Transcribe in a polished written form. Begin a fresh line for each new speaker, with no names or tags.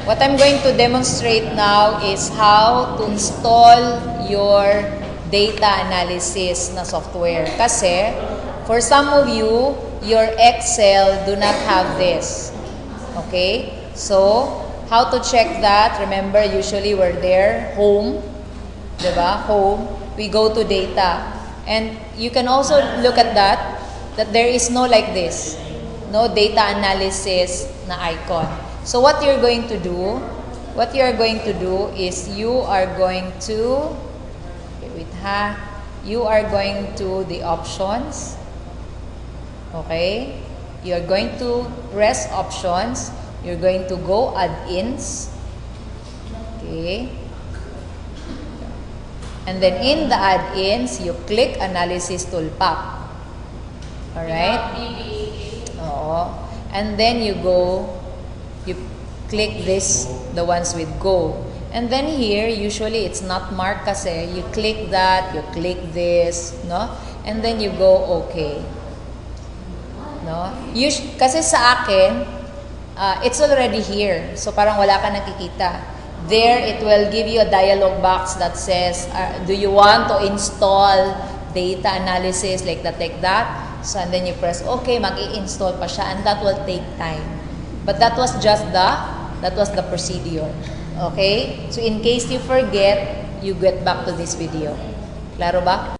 What I'm going to demonstrate now is how to install your data analysis na software. Kasi, for some of you, your Excel do not have this. Okay? So, how to check that? Remember, usually we're there, home. Diba? Home. We go to data. And you can also look at that there is no like this. No data analysis na icon. So what you're going to do is you are going to, you are going to the options. Okay? You're going to press options. You're going to go add-ins. Okay? And then in the add-ins, you click analysis toolpath. Alright? Oo. And then you click this, the ones with go. And then here, usually it's not marked kasi. You click that, you click this, no? And then you go okay. No? Kasi sa akin, it's already here. So parang wala ka nakikita. There, it will give you a dialog box that says, do you want to install data analysis like that? So, and then you press OK, mag-i-install pa siya, and that will take time. But that was just the procedure. Okay? So, in case you forget, you get back to this video. Klaro ba?